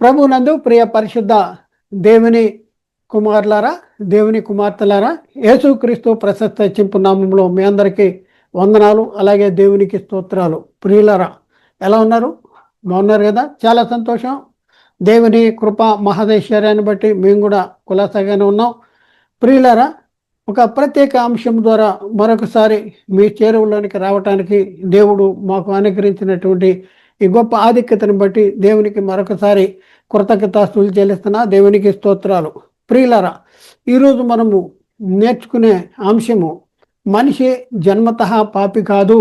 ప్రభునందు ప్రియ పరిశుద్ధ దేవుని కుమారులారా, దేవుని కుమార్తెలారా, యేసుక్రీస్తు ప్రశస్త హెచ్చింపు నామంలో మీ అందరికీ వందనాలు. అలాగే దేవునికి స్తోత్రాలు. ప్రియులారా, ఎలా ఉన్నారు? బాగున్నారు కదా? చాలా సంతోషం. దేవుని కృప మహదైశ్వర్యాన్ని బట్టి మేము కూడా కులాసాగానే ఉన్నాం. ప్రియులారా, ఒక ప్రత్యేక అంశం ద్వారా మరొకసారి మీ చేరువలోనికి రావటానికి దేవుడు మాకు అనుగ్రహించినటువంటి ఈ గొప్ప ఆధిక్యతను బట్టి దేవునికి మరొకసారి కృతజ్ఞతాస్తుతులు చెల్లిస్తున్నా. దేవునికి స్తోత్రాలు. ప్రియులారా, ఈరోజు మనము నేర్చుకునే అంశము మనిషి జన్మతః పాపి కాదు.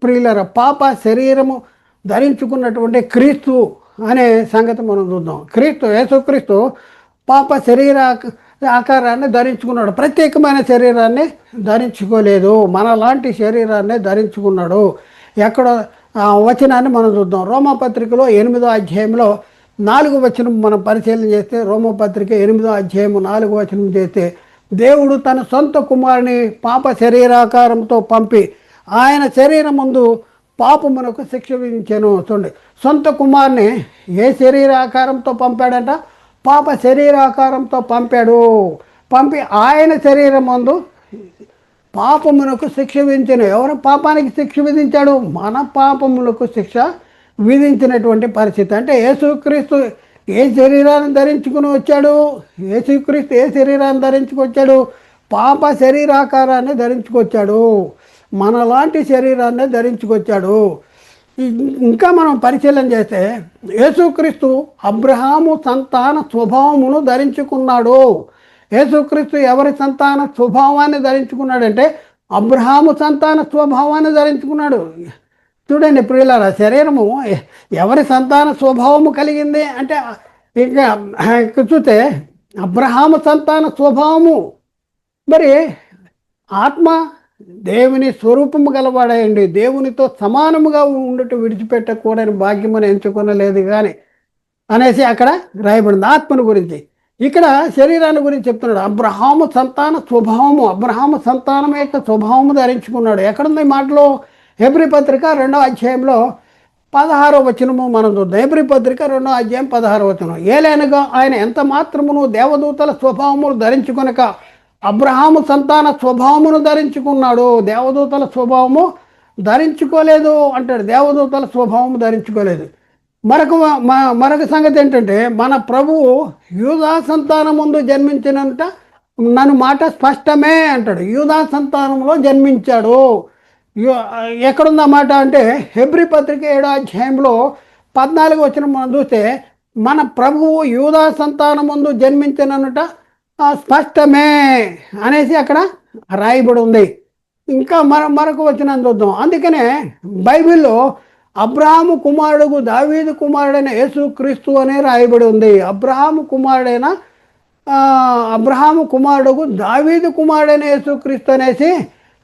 ప్రియులారా, పాప శరీరము ధరించుకున్నటువంటి క్రీస్తు అనే సంగతి మనం చూద్దాం. యేసుక్రీస్తు పాప శరీర ఆకారాన్ని ధరించుకున్నాడు. ప్రత్యేకమైన శరీరాన్ని ధరించుకోలేదు, మనలాంటి శరీరాన్ని ధరించుకున్నాడు. ఎక్కడ వచనాన్ని మనం చూద్దాం. రోమాపత్రికలో 8వ అధ్యాయంలో 4వ వచనం మనం పరిశీలన చేస్తే, రోమపత్రిక 8వ అధ్యాయం 4వ వచనం చేస్తే, దేవుడు తన సొంత కుమారుని పాప శరీరాకారంతో పంపి ఆయన శరీరం ముందు పాపమునకు శిక్ష విధించాను. చూడండి, సొంత కుమారుని ఏ శరీరాకారంతో పంపాడంట? పాప శరీరాకారంతో పంపి ఆయన శరీరం ముందు పాపమునకు శిక్ష విధించాను. ఎవరు పాపానికి శిక్ష విధించాడు? మన పాపములకు శిక్ష విధించినటువంటి పరిస్థితి. అంటే యేసుక్రీస్తు ఏ శరీరాన్ని ధరించుకుని వచ్చాడు? యేసుక్రీస్తు ఏ శరీరాన్ని ధరించుకొచ్చాడు? పాప శరీరాకారాన్ని ధరించుకొచ్చాడు, మనలాంటి శరీరాన్ని ధరించుకొచ్చాడు. ఇంకా మనం పరిశీలన చేస్తే, యేసుక్రీస్తు అబ్రహాము సంతాన స్వభావమును ధరించుకున్నాడు. యేసుక్రీస్తు ఎవరి సంతాన స్వభావాన్ని ధరించుకున్నాడంటే అబ్రహాము సంతాన స్వభావాన్ని ధరించుకున్నాడు. చూడండి ప్రియులారా, శరీరము ఎవరి సంతాన స్వభావము కలిగింది అంటే ఇక చూస్తే అబ్రహాము సంతాన స్వభావము. మరి ఆత్మ దేవుని స్వరూపము గలవాడండి, దేవునితో సమానముగా ఉండటం విడిచిపెట్టకూడని భాగ్యమని ఎంచుకొనలేదు కానీ అనేసి అక్కడ రాయబడింది ఆత్మను గురించి. ఇక్కడ శరీరాన్ని గురించి చెప్తున్నాడు. అబ్రహాము సంతాన స్వభావము, అబ్రహాము సంతానం యొక్క స్వభావము ధరించుకున్నాడు. ఎక్కడుంది మాటలో? హెబ్రీ పత్రిక 2వ అధ్యాయంలో 16వ వచనము మనం చూద్దాం. హెబ్రీ పత్రిక 2వ అధ్యాయం 16వ వచనం. ఏలైనగా ఆయన ఎంత మాత్రమును దేవదూతల స్వభావమును ధరించుకొనక అబ్రహాము సంతాన స్వభావమును ధరించుకున్నాడు. దేవదూతల స్వభావము ధరించుకోలేదు అంటాడు. దేవదూతల స్వభావము ధరించుకోలేదు. మరొక సంగతి ఏంటంటే, మన ప్రభువు యూదా సంతానం ముందు జన్మించినంత నన్ను మాట స్పష్టమే అంటాడు. యూదా సంతానంలో జన్మించాడు. ఎక్కడుందా మాట అంటే హెబ్రీ పత్రిక 7వ అధ్యాయంలో 14వ వచనం మనం చూస్తే, మన ప్రభువు యూదా సంతానం ముందు జన్మించిననుట స్పష్టమే అనేసి అక్కడ రాయబడి ఉంది. ఇంకా మరొక వచనం చూద్దాం. అందుకనే బైబిల్లో అబ్రహాము కుమారుడు దావీదు కుమారుడైన యేసుక్రీస్తు అనే రాయబడి ఉంది. అబ్రహాము కుమారుడు దావీదు కుమారుడైన యేసుక్రీస్తు అనేసి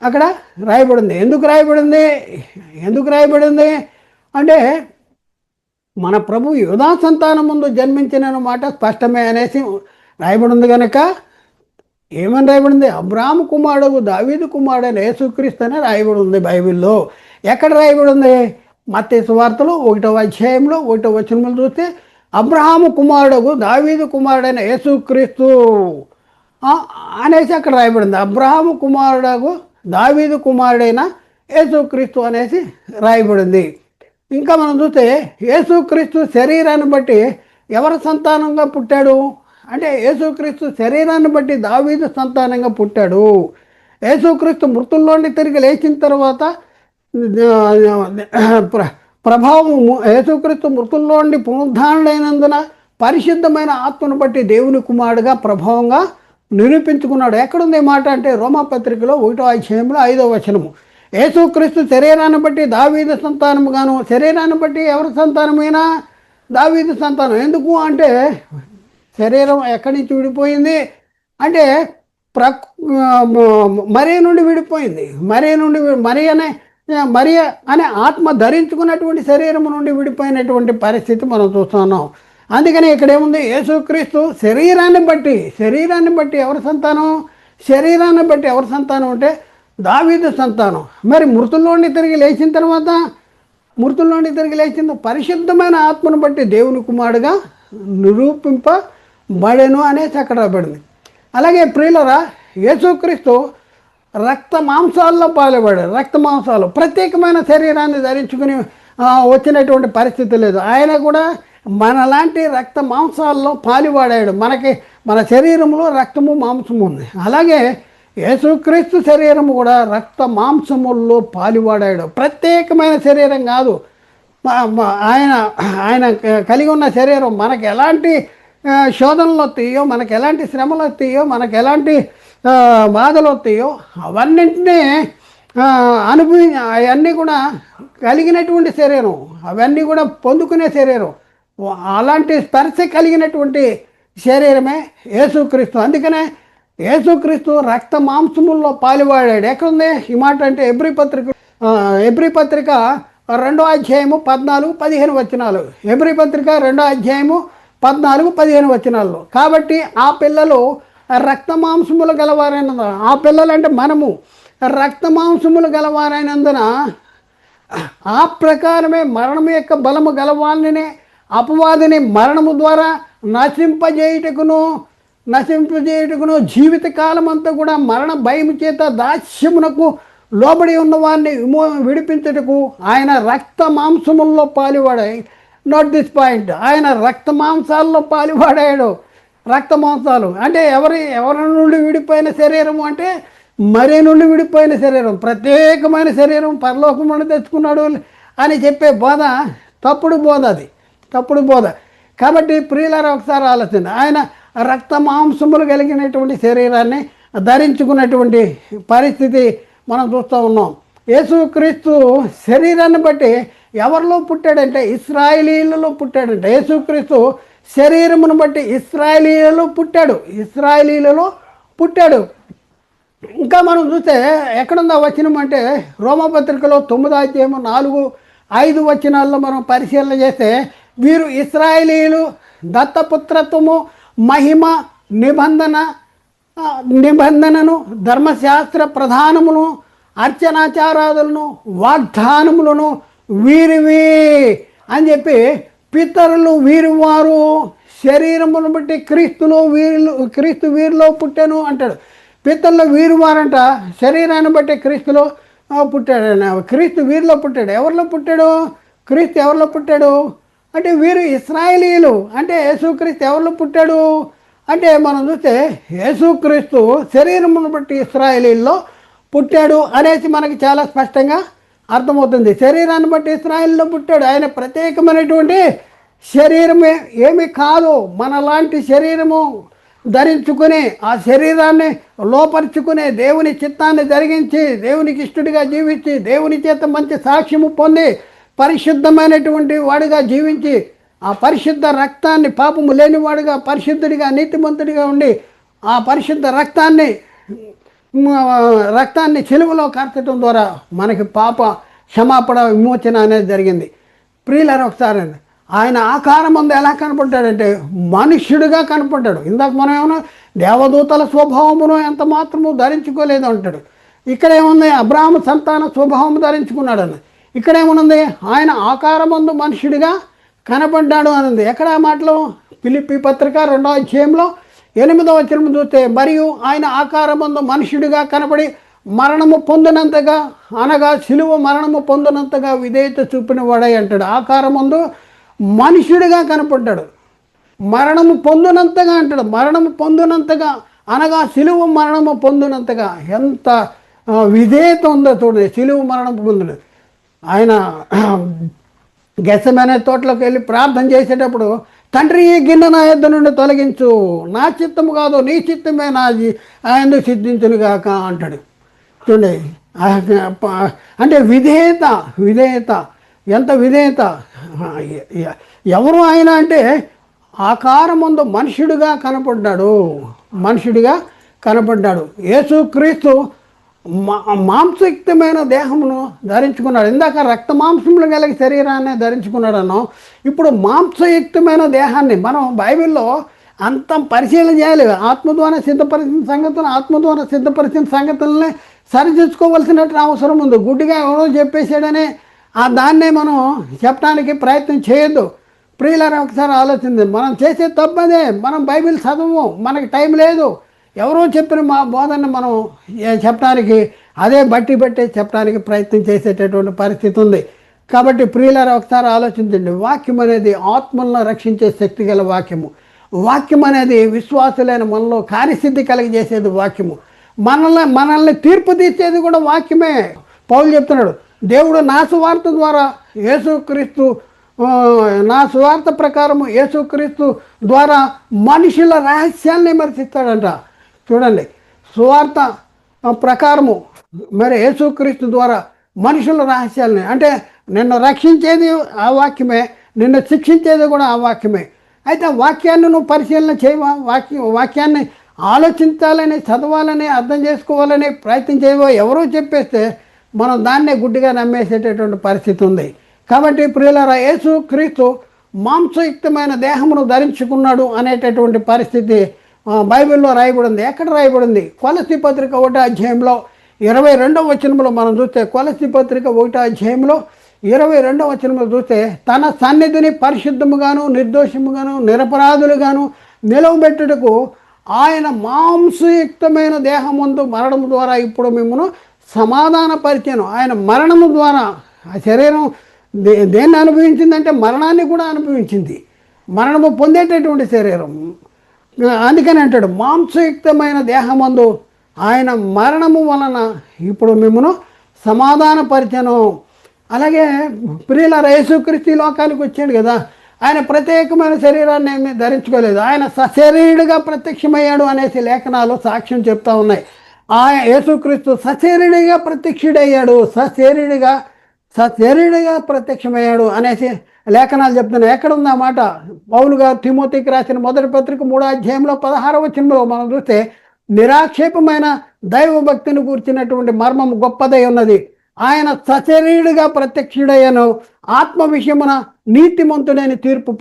అక్కడ రాయబడింది. ఎందుకు రాయబడింది అంటే, మన ప్రభు యూదా సంతానం ముందు జన్మించిన మాట స్పష్టమే అనేసి రాయబడింది కనుక ఏమని రాయబడింది? అబ్రహాము కుమారుడు దావీదు కుమారుడైన యేసుక్రీస్తు అనే రాయబడి ఉంది బైబిల్లో. ఎక్కడ రాయబడింది? మత్తయి సువార్తలో 1వ అధ్యాయంలో 1వ వచనంలో చూస్తే, అబ్రహాము కుమారుడు దావీదు కుమారుడైన యేసుక్రీస్తు అనేసి అక్కడ రాయబడింది. అబ్రహాము కుమారుడు దావీదు కుమారుడైన యేసుక్రీస్తు అనేసి రాయబడింది. ఇంకా మనం చూస్తే యేసుక్రీస్తు శరీరాన్ని బట్టి ఎవరి సంతానంగా పుట్టాడు అంటే, యేసుక్రీస్తు శరీరాన్ని బట్టి దావీదు సంతానంగా పుట్టాడు. యేసుక్రీస్తు మృతుల్లోండి తిరిగి లేచిన తర్వాత ప్రభావము, యేసుక్రీస్తు మృతుల్లోండి పునరుద్ధానుడైనందున పరిశుద్ధమైన ఆత్మను బట్టి దేవుని కుమారుడుగా ప్రభావంగా నిరూపించుకున్నాడు. ఎక్కడుంది మాట అంటే రోమాపత్రికలో 1వ అధ్యాయంలో 5వ వచనము. యేసుక్రీస్తు శరీరాన్ని బట్టి దావీదు సంతానముగాను, శరీరాన్ని బట్టి ఎవరి సంతానమైనా దావీదు సంతానం. ఎందుకు అంటే, శరీరం ఎక్కడి నుంచి విడిపోయింది అంటే మరియ నుండి విడిపోయింది. మరియ అనే ఆత్మ ధరించుకున్నటువంటి శరీరము నుండి విడిపోయినటువంటి పరిస్థితి మనం చూస్తున్నాం. అందుకని ఇక్కడ ఏముంది? యేసుక్రీస్తు శరీరాన్ని బట్టి ఎవరి సంతానం? శరీరాన్ని బట్టి ఎవరి సంతానం అంటే దావీదు సంతానం. మరి మృతుల్లోని తిరిగి లేచిన తర్వాత మృతుల నుండి తిరిగి లేచింది పరిశుద్ధమైన ఆత్మను బట్టి దేవుని కుమారుడుగా నిరూపింపబడెను అనేసి అక్కడ రాబడింది. అలాగే ప్రియులరా, యేసుక్రీస్తు రక్త మాంసాల్లో పాల్పడాడు. రక్త మాంసాలు ప్రత్యేకమైన శరీరాన్ని ధరించుకుని వచ్చినటువంటి పరిస్థితి లేదు. ఆయన కూడా మనలాంటి రక్త మాంసాల్లో పాలుపడాడు. మన శరీరంలో రక్తము మాంసము ఉంది. అలాగే యేసుక్రీస్తు శరీరము కూడా రక్త మాంసముల్లో పాలుపడాడు. ప్రత్యేకమైన శరీరం కాదు. ఆయన కలిగి ఉన్న శరీరం మనకు ఎలాంటి శోధనలు వస్తాయో, మనకు ఎలాంటి శ్రమలు వస్తాయో, మనకు ఎలాంటి బాధలు వస్తాయో అవన్నింటినీ అవన్నీ కూడా కలిగినటువంటి శరీరం, అవన్నీ కూడా పొందుకునే శరీరం, అలాంటి స్పర్శ కలిగినటువంటి శరీరమే యేసుక్రీస్తు. అందుకనే యేసుక్రీస్తు రక్త మాంసముల్లో పాలుపడాడు. ఎక్కడుంది ఈ మాట అంటే ఎబ్రీ పత్రిక 2వ అధ్యాయము 14-15 వచనాలు. ఎబ్రీ పత్రిక 2వ అధ్యాయము 14-15 వచనాల్లో. కాబట్టి ఆ పిల్లలు రక్త మాంసములు గలవారైనందున, ఆ పిల్లలు అంటే మనము రక్త మాంసములు గలవారైనందున ఆ ప్రకారమే మరణం యొక్క బలము గలవాళ్ళనే అపవాదిని మరణము ద్వారా నశింపజేయుటకును జీవితకాలం అంతా కూడా మరణ భయము చేత దాస్యమునకు లోబడి ఉన్న వారిని విడిపించుటకు ఆయన రక్త మాంసముల్లో పాలుపడాడు. నోట్ దిస్ పాయింట్, ఆయన రక్త మాంసాల్లో పాలుపడాడు. రక్త మాంసాలు అంటే ఎవరి నుండి విడిపోయిన శరీరము అంటే మరి నుండి విడిపోయిన శరీరం, ప్రత్యేకమైన శరీరం పరలోకం నుండి తెచ్చుకున్నాడు అని చెప్పే బోధ తప్పుడు బోధ. కాబట్టి ప్రియులారా, ఒకసారి ఆలోచన, ఆయన రక్త మాంసములు కలిగినటువంటి శరీరాన్ని ధరించుకున్నటువంటి పరిస్థితి మనం చూస్తూ ఉన్నాం. యేసుక్రీస్తు శరీరాన్ని బట్టి ఎవరిలో పుట్టాడంటే ఇశ్రాయేలీయులలో పుట్టాడంట. యేసుక్రీస్తు శరీరమును బట్టి ఇశ్రాయేలీయులలో పుట్టాడు. ఇంకా మనం చూస్తే ఎక్కడుందా వచనం అంటే రోమపత్రికలో 9వ అధ్యాయము 4-5 వచనాల్లో మనం పరిశీలన చేస్తే, వీరు ఇశ్రాయేలీయులు దత్తపుత్రత్వము, మహిమ, నిబంధనను, ధర్మశాస్త్ర ప్రధానమును, అర్చనాచారాదులను, వాగ్దానములను వీరివి అని చెప్పి, పితరులు వీరి వారు శరీరమును బట్టి క్రీస్తు వీరిలో పుట్టాను అంటాడు. పితరులు వీరు వారంట శరీరాన్ని బట్టి క్రీస్తులో పుట్టాడు. క్రీస్తు వీరిలో పుట్టాడు. ఎవరిలో పుట్టాడు? క్రీస్తు ఎవరిలో పుట్టాడు అంటే వీరు ఇశ్రాయేలీయులు. అంటే యేసుక్రీస్తు ఎవరిలో పుట్టాడు అంటే మనం చూస్తే యేసుక్రీస్తు శరీరమును బట్టి ఇశ్రాయేలీయుల్లో పుట్టాడు అనేసి మనకి చాలా స్పష్టంగా అర్థమవుతుంది. శరీరాన్ని బట్టి ఇశ్రాయేల్లో పుట్టాడు. ఆయన ప్రత్యేకమైనటువంటి శరీరమే ఏమి కాదు. మనలాంటి శరీరము ధరించుకుని ఆ శరీరాన్ని లోపరుచుకునే దేవుని చిత్తాన్ని జరిగించి దేవునికి ఇష్టడిగా జీవించి దేవుని చేత మంచి సాక్ష్యము పొంది పరిశుద్ధమైనటువంటి వాడిగా జీవించి ఆ పరిశుద్ధ రక్తాన్ని, పాపము లేనివాడుగా పరిశుద్ధుడిగా నీతిమంతుడిగా ఉండి ఆ పరిశుద్ధ రక్తాన్ని చెలువలో కార్చడం ద్వారా మనకి పాప క్షమాపణ, విమోచన అనేది జరిగింది. ప్రియులారా, ఒకసారి ఆయన ఆకారం ముందు ఎలా కనపడ్డాడంటే మనుష్యుడిగా కనపడ్డాడు. ఇందాక మనం ఏమన్నా దేవదూతల స్వభావమును ఎంత మాత్రము ధరించుకోలేదు అంటాడు. ఇక్కడేముంది? అబ్రాహాము సంతాన స్వభావం ధరించుకున్నాడని. ఇక్కడేముంది? ఆయన ఆకారం ముందు మనుష్యుడిగా కనపడ్డాడు అని. ఎక్కడ ఆ మాటలు? ఫిలిప్పీ పత్రిక 2వ అధ్యాయంలో 8వ వచనం చూస్తే, మరియు ఆయన ఆకారం ముందు మనుష్యుడిగా కనపడి మరణము పొందినంతగా, అనగా శిలువ మరణము పొందినంతగా విధేయత చూపిన వాడై అంటాడు. ఆకారం ముందు మనుష్యుడిగా కనపడ్డాడు. మరణము పొందినంతగా అంటాడు. మరణము పొందినంతగా అనగా శిలువ మరణము పొందినంతగా ఎంత విధేయత ఉందో చూడండి. శిలువ మరణము పొందిన ఆయన గెత్సెమనే తోటలోకి వెళ్ళి ప్రార్థన చేసేటప్పుడు, తండ్రి ఈ గిన్నె నా యొద్ద నుండి తొలగించు, నా చిత్తము కాదు నీ చిత్తమే ఎందుకు సిద్ధించును గాక అంటాడు. చూడండి, అంటే విధేయత ఎంత విధేయత. ఎవరు ఆయన అంటే ఆకారం ముందు మనుష్యుడిగా కనపడ్డాడు. యేసుక్రీస్తు మాంసయుక్తమైన దేహమును ధరించుకున్నాడు. ఇందాక రక్త మాంసములు కలిగి శరీరాన్ని ధరించుకున్నాడు అన్నాం. ఇప్పుడు మాంసయుక్తమైన దేహాన్ని మనం బైబిల్లో అంత పరిశీలన చేయాలి. ఆత్మ ద్వారా సిద్ధపరిచిన సంగతులని సరిచూసుకోవలసినట్టు అవసరం ఉంది. గుడ్డిగా ఎవరో చెప్పేసాడని దాన్నే మనం చెప్పడానికి ప్రయత్నం చేయొద్దు. ప్రియులారా, ఒకసారి ఆలోచించండి. మనం చేసే తప్పదే. మనం బైబిల్ చదవము, మనకి టైం లేదు. ఎవరో చెప్పిన మా బోధన మనం చెప్పడానికి అదే బట్టి చెప్పడానికి ప్రయత్నం చేసేటటువంటి పరిస్థితి ఉంది. కాబట్టి ప్రియులారా, ఒకసారి ఆలోచించండి. వాక్యం అనేది ఆత్మలను రక్షించే శక్తి గల వాక్యము. వాక్యం అనేది విశ్వాసులైన మనలో కార్యసిద్ధి కలిగజేసేది వాక్యము. మనల్ని తీర్పు తీర్చేది కూడా వాక్యమే. పౌలు చెప్తున్నాడు, దేవుడు నా సువార్త ద్వారా యేసుక్రీస్తు, నా సువార్త ప్రకారము యేసుక్రీస్తు ద్వారా మనుషుల రహస్యాన్ని విమర్శిస్తాడంట. చూడండి, సువార్త ప్రకారము మరి యేసుక్రీస్తు ద్వారా మనుషుల రహస్యాలని, అంటే నిన్ను రక్షించేది ఆ వాక్యమే, నిన్ను శిక్షించేది కూడా ఆ వాక్యమే. అయితే వాక్యాన్ని నువ్వు పరిశీలన చేయవా? వాక్యాన్ని ఆలోచించాలని, చదవాలని, అర్థం చేసుకోవాలని ప్రయత్నం చేయవా? ఎవరో చెప్పేస్తే మనం దాన్నే గుడ్డిగా నమ్మేసేటటువంటి పరిస్థితి ఉంది. కాబట్టి ప్రియులారా, యేసు క్రీస్తు మాంసయుక్తమైన దేహమును ధరించుకున్నాడు అనేటటువంటి పరిస్థితి బైబిల్లో రాయబడింది. ఎక్కడ రాయబడింది? కొలస్సీ పత్రిక 1వ అధ్యాయంలో 22వ వచనంలో మనం చూస్తే, కొలస్సీ పత్రిక 1వ అధ్యాయంలో 22వ వచనంలో చూస్తే, తన సన్నిధిని పరిశుద్ధముగాను నిర్దోషముగాను నిరపరాధులుగాను నిలవబెట్టుటకు ఆయన మాంసయుక్తమైన దేహమందు మరణం ద్వారా ఇప్పుడు మిమ్మల్ని సమాధానపరిచాను. ఆయన మరణము ద్వారా ఆ శరీరం దేన్ని అనుభవించిందంటే మరణాన్ని కూడా అనుభవించింది. మరణము పొందేటటువంటి శరీరం. అందుకని అంటాడు, మాంసయుక్తమైన దేహమందు ఆయన మరణము వలన ఇప్పుడు మిమ్మల్ని సమాధానపరిచాను. అలాగే ప్రియులారా, యేసుక్రీస్తు లోకానికి వచ్చాడు కదా, ఆయన ప్రత్యేకమైన శరీరాన్ని ఏమీ ధరించుకోలేదు. ఆయన సశరీరుడిగా ప్రత్యక్షమయ్యాడు అనేసి లేఖనాలు సాక్ష్యం చెప్తా ఉన్నాయి. యేసుక్రీస్తు సశరీరుడిగా ప్రత్యక్షుడయ్యాడు, సశరీరుడిగా ప్రత్యక్షమయ్యాడు అనేసి లేఖనాలు చెప్తున్నాయి. ఎక్కడుంది ఆ మాట? పౌలు గారు తిమోతికి రాసిన మొదటి పత్రిక 3వ అధ్యాయంలో 16వ వచనంలో మనం చూస్తే, నిరాక్షేపమైన దైవభక్తిని కూర్చున్నటువంటి మర్మం గొప్పదై ఉన్నది. ఆయన సశరీరుడిగా ప్రత్యక్షుడయ్యను, ఆత్మ విషయమున నీతిమంతుడని తీర్పు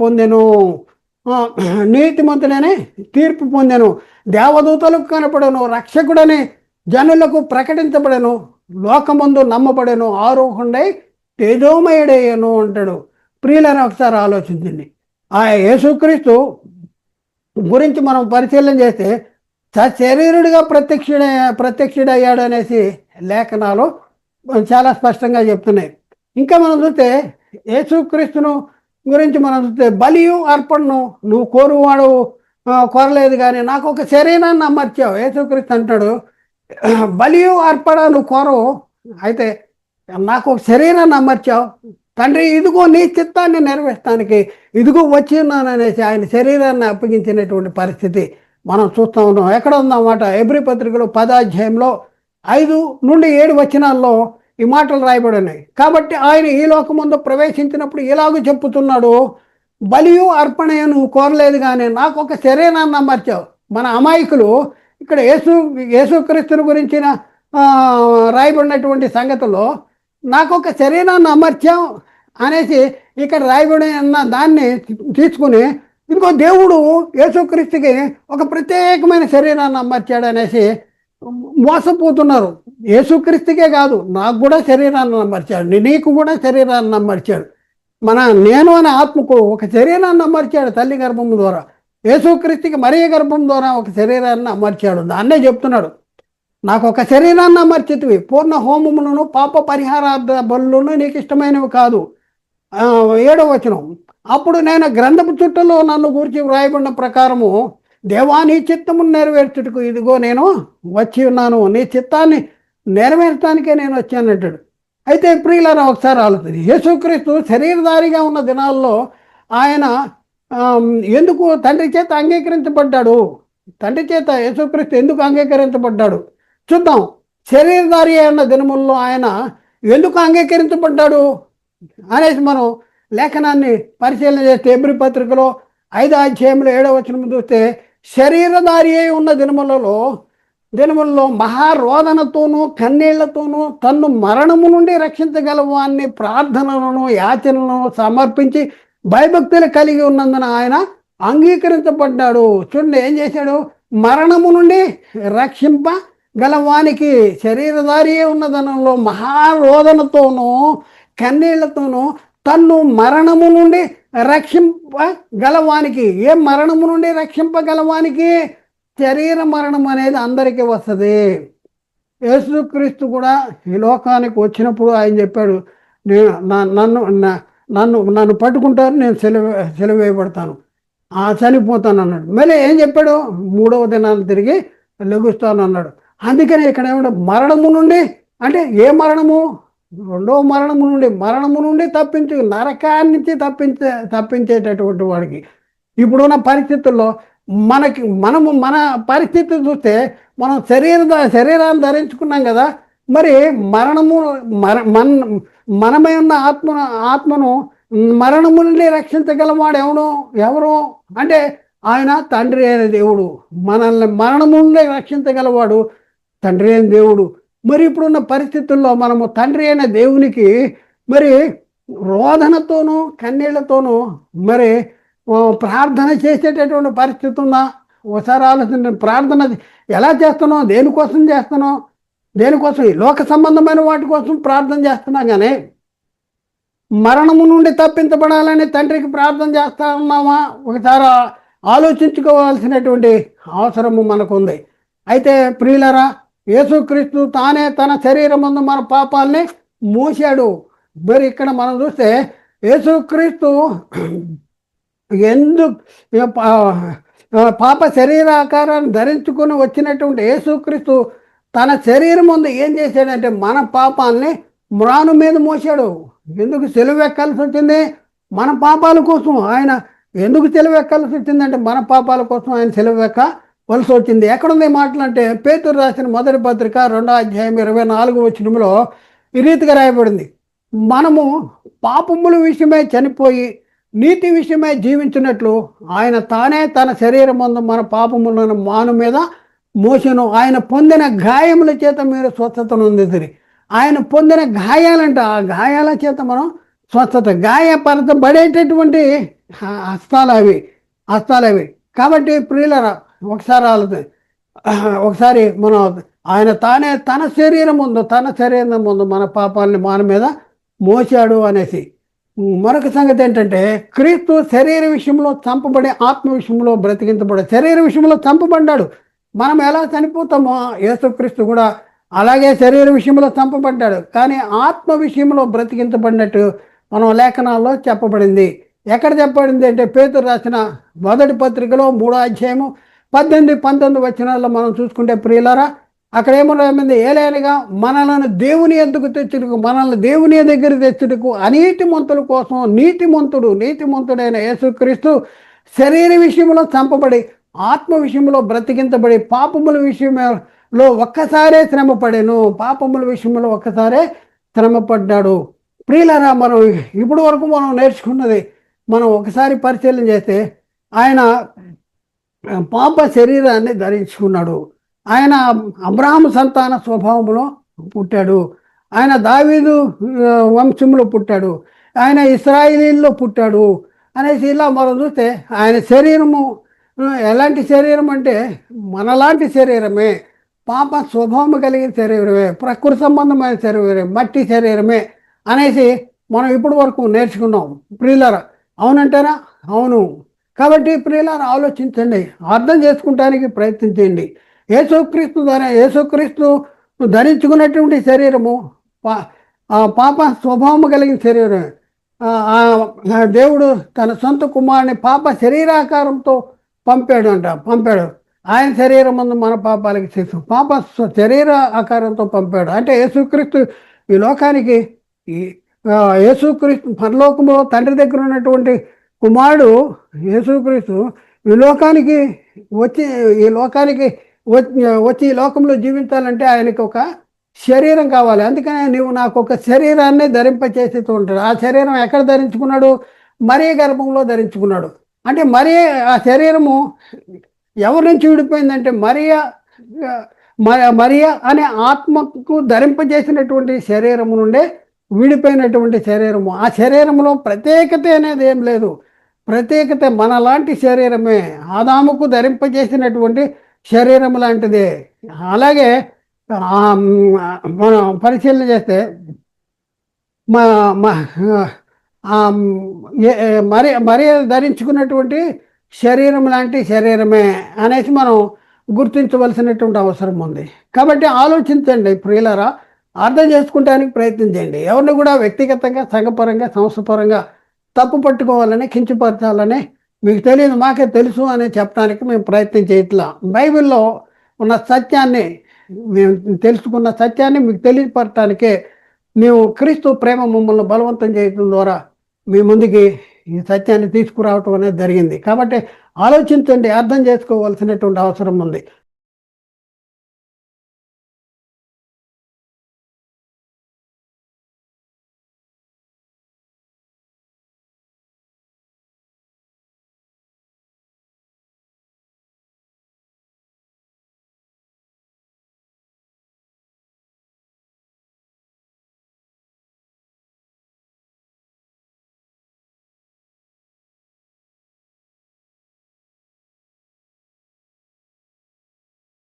పొందెను, దేవదూతలకు కనపడను, రక్షకుడని జనులకు ప్రకటించబడను, లోకమందు నమ్మబడను, ఆరోహుండై తేజోమయుడయ్యను అంటాడు. ప్రియులని ఒకసారి ఆలోచించండి. ఆ యేసుక్రీస్తు గురించి మనం పరిశీలన చేస్తే సశరీరుడిగా ప్రత్యక్షుడయ్యాడు అనేసి లేఖనాలు చాలా స్పష్టంగా చెప్తున్నాయి. ఇంకా మనం చూస్తే యేసుక్రీస్తును గురించి మనం చూస్తే, బలియు అర్పణను నువ్వు కోరలేదు కానీ నాకు ఒక శరీరాన్ని అమర్చావు. యేసుక్రీస్తు అంటాడు, బలియు అర్పణ నువ్వు కోరవు, అయితే నాకు ఒక శరీరాన్ని అమర్చావు తండ్రి, ఇదిగో నీ చిత్తాన్ని నెరవేర్చడానికి ఇదిగో వచ్చి ఉన్నాను అనేసి ఆయన శరీరాన్ని అప్పగించినటువంటి పరిస్థితి మనం చూస్తూ ఉన్నాం. ఎక్కడ ఉందన్నమాట? హెబ్రీ పత్రికలో 10వ అధ్యాయంలో 5 నుండి 7 వచనాల్లో ఈ మాటలు రాయబడి ఉన్నాయి. కాబట్టి ఆయన ఈ లోకమందు ప్రవేశించినప్పుడు ఇలాగ చెప్పుతున్నాడు, బలియు అర్పణ నువ్వు కోరలేదు కానీ నాకు ఒక శరీరాన్ని అమర్చావు. మన అమాయకులు ఇక్కడ యేసుక్రీస్తుని గురించిన రాయబడినటువంటి సంగతిలో నాకు ఒక శరీరాన్ని అమర్చాం అనేసి ఇక్కడ రాయబడి అన్న దాన్ని తీసుకుని, ఇంకో దేవుడు యేసుక్రీస్తుకి ఒక ప్రత్యేకమైన శరీరాన్ని అమర్చాడు అనేసి మోసపోతున్నారు. యేసుక్రీస్తుకే కాదు, నాకు కూడా శరీరాన్ని అమర్చాడు, నీకు కూడా శరీరాన్ని అమర్చాడు. నేను అనే ఆత్మకు ఒక శరీరాన్ని అమర్చాడు తల్లి గర్భం ద్వారా. యేసుక్రీస్తుకి మరియ గర్భం ద్వారా ఒక శరీరాన్ని అమర్చాడు. దాన్నే చెప్తున్నాడు, నాకు ఒక శరీరాన్ని అమర్చితివి, పూర్ణ హోమములను పాప పరిహారార్థ బలులను నీకు ఇష్టమైనవి కాదు. 7వ వచనం, అప్పుడు నేను గ్రంథపు చుట్టలో నన్ను గురించి వ్రాయబడిన ప్రకారము దేవా నీ చిత్తమును నెరవేర్చుటకు ఇదిగో నేను వచ్చి ఉన్నాను, నీ చిత్తాన్ని నెరవేర్చడానికే నేను వచ్చానంటాడు. అయితే ప్రియులారా, ఒకసారి ఆలోచన, యేసుక్రీస్తు శరీరధారిగా ఉన్న దినాల్లో ఆయన ఎందుకు తండ్రి చేత అంగీకరించబడ్డాడు? తండ్రి చేత యేసుక్రీస్తు ఎందుకు అంగీకరించబడ్డాడు చూద్దాం. శరీరధారి అయిన దినముల్లో ఆయన ఎందుకు అంగీకరించబడ్డాడు అనేసి మనం లేఖనాన్ని పరిశీలన చేస్తే, హెబ్రీ పత్రికలో 5వ అధ్యాయంలో 7వ వచనం చూస్తే, శరీరధారి అయి ఉన్న దినములలో మహారోదనతోనూ కన్నీళ్లతోనూ తన్ను మరణము నుండి రక్షించగలవాన్ని ప్రార్థనలను యాచనలను సమర్పించి భయభక్తులు కలిగి ఉన్నందున ఆయన అంగీకరించబడ్డాడు. చూడండి ఏం చేశాడు, మరణము నుండి రక్షింపగలవానికి శరీరధారి ఉన్నదనంలో మహారోదనతోనూ కన్నీళ్లతోనూ తన్ను మరణము నుండి రక్షింపగలవానికి, ఏ మరణము నుండి రక్షింపగలవానికి? శరీర మరణం అనేది అందరికీ వస్తుంది. యేసుక్రీస్తు కూడా ఈ లోకానికి వచ్చినప్పుడు ఆయన చెప్పాడు, నేను నన్ను నన్ను నన్ను పట్టుకుంటారు, నేను సెలవేయబడతాను, చనిపోతాను అన్నాడు. మళ్ళీ ఏం చెప్పాడు? 3వ దినాన్ని తిరిగి లెగుస్తాను అన్నాడు. అందుకని ఇక్కడ ఏమంటే మరణము నుండి, అంటే ఏ మరణము? 2వ మరణము నుండి తప్పించు, నరకాన్ని నుంచి తప్పించేటటువంటి వాడికి. ఇప్పుడున్న పరిస్థితుల్లో మన పరిస్థితి చూస్తే మనం శరీరాన్ని ధరించుకున్నాం కదా, మరి మరణము మనమై ఉన్న ఆత్మను మరణము నుండి రక్షించగలవాడు ఎవరు అంటే ఆయన తండ్రి అయిన దేవుడు. మనల్ని మరణము నుండి రక్షించగలవాడు తండ్రి అయిన దేవుడు. మరి ఇప్పుడున్న పరిస్థితుల్లో మనము తండ్రి అయిన దేవునికి మరి రోదనతోనూ కన్నీళ్లతోనూ మరి ప్రార్థన చేసేటటువంటి పరిస్థితి ఉందా? ఒకసారి ఆలోచన. ప్రార్థన ఎలా చేస్తున్నావు? దేనికోసం చేస్తున్నావు? దేనికోసం? లోక సంబంధమైన వాటి కోసం ప్రార్థన చేస్తున్నా, కానీ మరణము నుండి తప్పించబడాలని తండ్రికి ప్రార్థన చేస్తా ఉన్నామా? ఒకసారి ఆలోచించుకోవాల్సినటువంటి అవసరము మనకుంది. అయితే ప్రియులరా, యేసుక్రీస్తు తానే తన శరీరం ముందు మన పాపాలని మోసాడు. మరి ఇక్కడ మనం చూస్తే యేసుక్రీస్తు పాప శరీరాకారాన్ని ధరించుకుని వచ్చినటువంటి యేసుక్రీస్తు తన శరీరం ముందు ఏం చేశాడంటే మన పాపాలని మ్రాను మీద మోసాడు. ఎందుకు సిలువెక్కాల్సి వచ్చింది? మన పాపాల కోసం. ఆయన ఎందుకు సిలువెక్కాల్సి వచ్చిందంటే మన పాపాల కోసం ఆయన సిలువెక్కవలసి వచ్చింది. ఎక్కడుంది మాటలంటే పేతురు రాసిన మొదటి పత్రిక 2వ అధ్యాయం 24వ వచనంలో ఈ రీతిగా రాయబడింది, మనము పాపముల విషయమై చనిపోయి నీతి విషయమై జీవించినట్లు ఆయన తానే తన శరీరం ముందు మన పాపములను మాను మీద మోసెను. ఆయన పొందిన గాయముల చేత మీరు స్వస్థతను పొందితిరి. ఆయన పొందిన గాయాలంట, ఆ గాయాల చేత మనం స్వస్థత, గాయపరచబడేటటువంటి హస్తాలు అవి. కాబట్టి ప్రియులరా, ఒకసారి మనం ఆయన తానే తన శరీరం ముందు మన పాపాలని మన మీద మోసాడు అనేసి. మరొక సంగతి ఏంటంటే, క్రీస్తు శరీర విషయంలో చంపబడి ఆత్మ విషయంలో బ్రతికించబడాడు. శరీర విషయంలో చంపబడ్డాడు. మనం ఎలా చనిపోతామో యేసుక్రీస్తు కూడా అలాగే శరీర విషయంలో చంపబడ్డాడు, కానీ ఆత్మ విషయంలో బ్రతికించబడినట్టు మనం లేఖనాల్లో చెప్పబడింది. ఎక్కడ చెప్పబడింది అంటే పేతురు రాసిన మొదటి పత్రికలో 3వ అధ్యాయము 18-19 వచనాల్లో మనం చూసుకుంటే ప్రియులారా, అక్కడ ఏమన్నా ఏలైనగా మనల్ని దేవుని ఎద్దుకు తెచ్చుటకు, మనల్ని దేవుని దగ్గర తెచ్చుటకు అనీతిమంతుల కోసం నీతిమంతుడైన యేసుక్రీస్తు శరీర విషయంలో చంపబడి ఆత్మ విషయంలో బ్రతికించబడి పాపముల విషయంలో ఒక్కసారే శ్రమపడ్డాడు. ప్రియులారా, మనం ఇప్పుడు వరకు మనం నేర్చుకున్నది మనం ఒకసారి పరిశీలన చేస్తే, ఆయన పాప శరీరాన్ని ధరించుకున్నాడు. ఆయన అబ్రహాము సంతాన స్వభావంలో పుట్టాడు. ఆయన దావీదు వంశంలో పుట్టాడు. ఆయన ఇశ్రాయేలీల్లో పుట్టాడు అనేసి ఇలా మనం చూస్తే ఆయన శరీరము ఎలాంటి శరీరం అంటే మనలాంటి శరీరమే, పాప స్వభావం కలిగిన శరీరమే, ప్రకృతి సంబంధమైన శరీరమే, మట్టి శరీరమే అనేసి మనం ఇప్పటి వరకు నేర్చుకున్నాం. ప్రియులారా, అవునంటారా? అవును. కాబట్టి ప్రియులారా, ఆలోచించండి, అర్థం చేసుకుంటానికి ప్రయత్నించండి. యేసుక్రీస్తు ధరించుకున్నటువంటి శరీరము పాప స్వభావం కలిగిన శరీరమే. దేవుడు తన సొంత కుమారుని పాప శరీరాకారంతో పంపాడు. ఆయన శరీరం ముందు మన పాపాలకి చేసు పాప శరీర ఆకారంతో పంపాడు. అంటే యేసుక్రీస్తు ఈ లోకానికి, యేసుక్రీస్తు పరలోకంలో తండ్రి దగ్గర ఉన్నటువంటి కుమారుడు యేసుక్రీస్తు ఈ లోకానికి వచ్చి ఈ లోకంలో జీవించాలంటే ఆయనకి ఒక శరీరం కావాలి. అందుకనే నువ్వు నాకు ఒక శరీరాన్ని ధరింపచేస్తూ ఉంటాడు. ఆ శరీరం ఎక్కడ ధరించుకున్నాడు? మరియ గర్భంలో ధరించుకున్నాడు. అంటే ఆ శరీరము ఎవరి నుంచి విడిపోయిందంటే మరియ అనే ఆత్మకు ధరింపజేసినటువంటి శరీరము నుండే విడిపోయినటువంటి శరీరము. ఆ శరీరంలో ప్రత్యేకత అనేది ఏం లేదు. ప్రత్యేకత మనలాంటి శరీరమే, ఆదాముకు ధరింపజేసినటువంటి శరీరం లాంటిదే. అలాగే మనం పరిశీలన చేస్తే మా మా ఆ, మరి ధరించుకున్నటువంటి శరీరం లాంటి శరీరమే అనేసి మనం గుర్తించవలసినటువంటి అవసరం ఉంది. కాబట్టి ఆలోచించండి ప్రియులారా, అర్థం చేసుకోవడానికి ప్రయత్నించండి. ఎవరిని కూడా వ్యక్తిగతంగా, సంఘపరంగా, సంస్థపరంగా తప్పు పట్టుకోవాలని, కించపరచాలని, మీకు తెలియదు మాకే తెలుసు అని చెప్పడానికి మేము ప్రయత్నం చేయట్లా. బైబిల్లో ఉన్న సత్యాన్ని, మేము తెలుసుకున్న సత్యాన్ని మీకు తెలియపరచడానికే మేము క్రీస్తు ప్రేమ మమ్మల్ని బలవంతం చేయడం ద్వారా మీ ముందుకి ఈ సత్యాన్ని తీసుకురావటం అనేది జరిగింది. కాబట్టి ఆలోచించండి, అర్థం చేసుకోవాల్సినటువంటి అవసరం ఉంది.